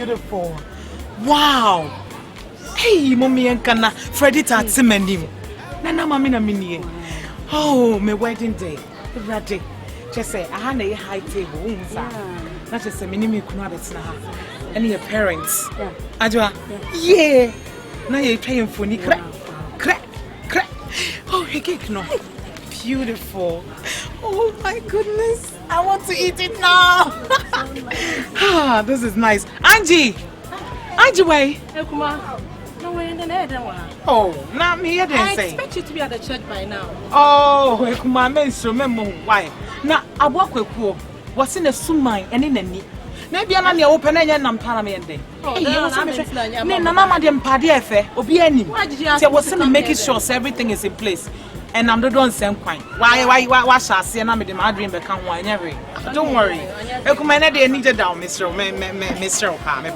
beautiful. Wow. Hey, mommy and Kana, Freddie Tatsimenim. Nana Mamina Mini. Oh, my wedding day. Ready. Just say, I had a high table. Not just a minimum kunabits now. And your parents. Adwa. Yeah. Now you're paying for me. Crack. Oh, hey, cake no. Beautiful. Oh my goodness. I want to eat it now. This is nice. Angie, wait. Oh, not me. I didn't say. I expect you to be at the church by now. Oh, Ekuma, remember why? Now, I work with you. What's in the sumai and in the knee? Maybe I'm not open and I'm paramedic. No, Mamma, them party affair, or be any. Why did you ask? I wasn't making sure everything is in place. And I'm the one same kind. Why shall I say I'm in my dream become one every? Don't worry. I needed down, Mr.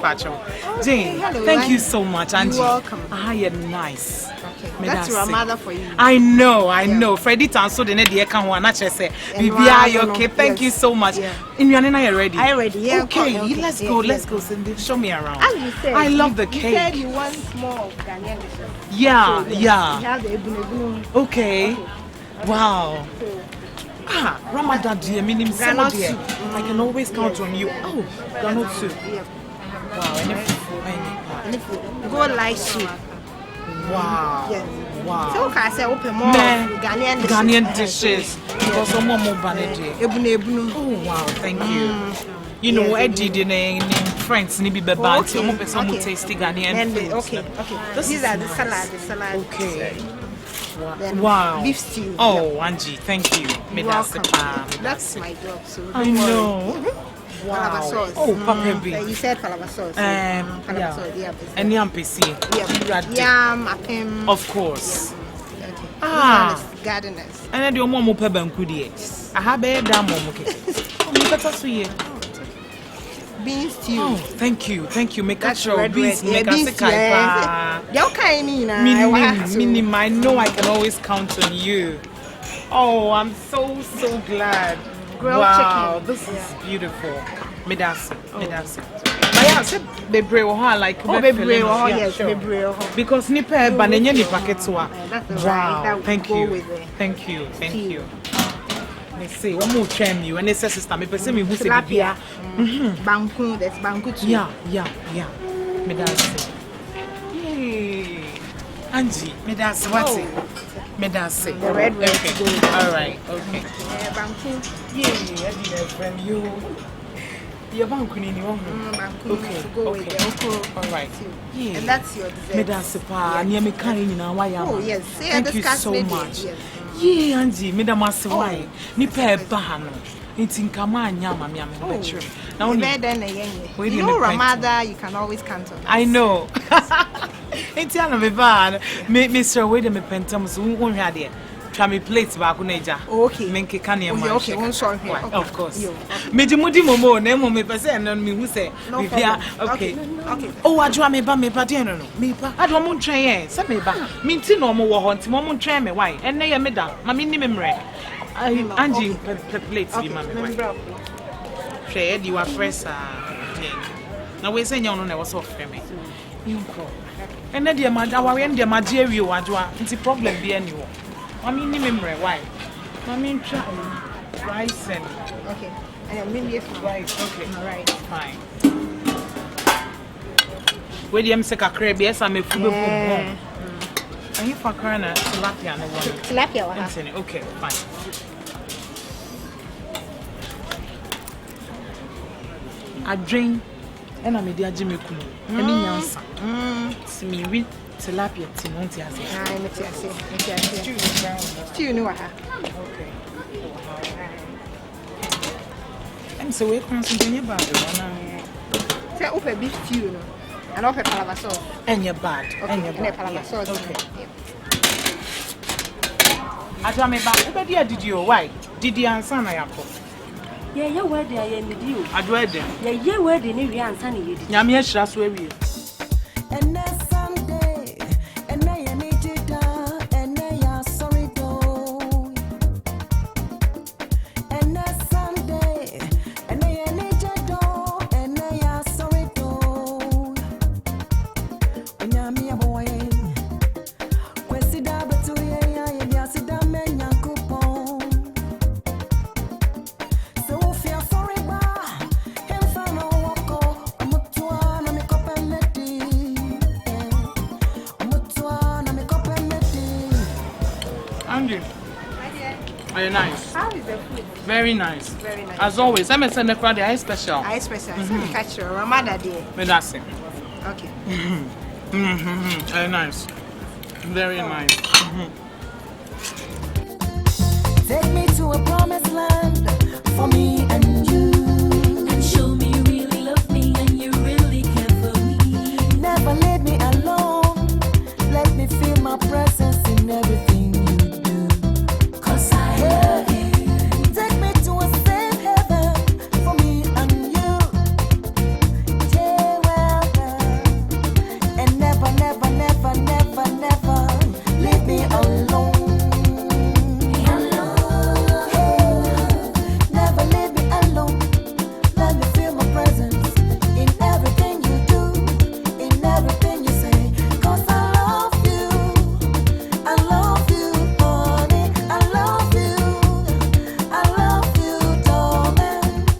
Pacho. Jane, thank you so much, Angie. You're welcome. You're nice. Okay. That's your mother for you. I know. Freddie Tanso the Nedia can one. I just say, Bibi, okay. Thank you so much. In your name, are you ready? I'm ready. Yeah. Okay, let's go. Let's go. Cindy, show me around. As you said, I love the cake. You said you want more of Ghanaian dishes. Yeah. You have the ebunu. Okay. Wow. Ramadan dear, meaning Granite dear. soup. I can always count on you. Oh, granite soup. Wow, any food. Go like soup. Wow. Yes. Wow. So can I say open more Ghanaian dishes. Because some more banana. Ebunu. Oh wow, thank you. You know, I did in friends, maybe bad. Some tasty Ghanaian food. Okay. These are the salad. Okay. Then Wow. Beef stew. Oh, Angie, thank you. Welcome. That's my job. So I know. Wow. Palava sauce. Oh, Papa B. You said palava sauce. Palava sauce. Yeah. And yam PC. Yam, apem. Of course. Okay. Gardeners. And then your mom will pay bankudi. I have a damn mom. Okay. Beans stew. Oh, thank you. Make That's sure beans. Make us I know I can always count on you. Oh, I'm so glad. Grilled wow, chicken. This is beautiful. Medasi. But yeah, say bebre like bebre yes, sure. bebre. Because nipa banenya nipa ketwa. Wow, thank you. Let's see, one more try you and it's a sister. Me person me who say bibia. Banku, there's banku too. Yeah. Medasi. Yay. Angie, medasi what's it? Medasi. The red okay. All right. Okay. Banku. Yeah, I did from you. Your banku ni banku. Okay. Go with the okro. All right. Yeah. And that's your dessert. Medasi pa. Ni me kan ni na why am. Oh yes. Thank you so much. Yes. Yeah, Angie, medamasi why? Ni pe ba no. Nti nkama anya ma me betri. Now you know Ramada, you can always count on us. I know. Nti ana me ba Mr. Wade me pentam so won hwa de. Try me plate ba ko na ja. Okay. Menke kan e ma. Okay, one sorry. Of course. Meji mudi momo na mo me pese no me hu say bibia. Okay. Oh, adwa me ba de no. Me ba. Adwa mo ntwen ye. Se me ba. Me nti no mo wo ho nti mo ntwen me why. Enne ye me da. Ma me ni me mre. Angie, plate be mama. Share you are fresh. Now we say you no was off for me. And then the mad our end the material adwa. It's problem be anyone. I mean ni memory why? I mean try rice and okay. And then maybe rice. Okay. All right. Fine. Where the say kakra be esa me fu be pom. And you for kana tilapia no one. Tilapia wa. Okay, fine. I drink and I'm a dear Jimmy Kulu. I mean, answer. Me read tilapia Timonti as you know her. Okay. I'm so we're constantly about it. Say, open beef stew, and open palava sauce. And you're bad. And your palava sauce. Okay. I told me about did you? Why? Did you answer my apple? Yeah, where they are in you. I do it. Yeah, where they need answer you. Yamia Shas where we. And that's Sunday, and I need you down, and I am sorry though. And that's Sunday, and I need you down, and I am sorry though. Very nice. How is the food? Very nice. Very nice. As always, I'm send the crowd. I special. I special. Catch your Ramada day. But that's it. Okay. Very nice. Very nice. Take me to a promised land for me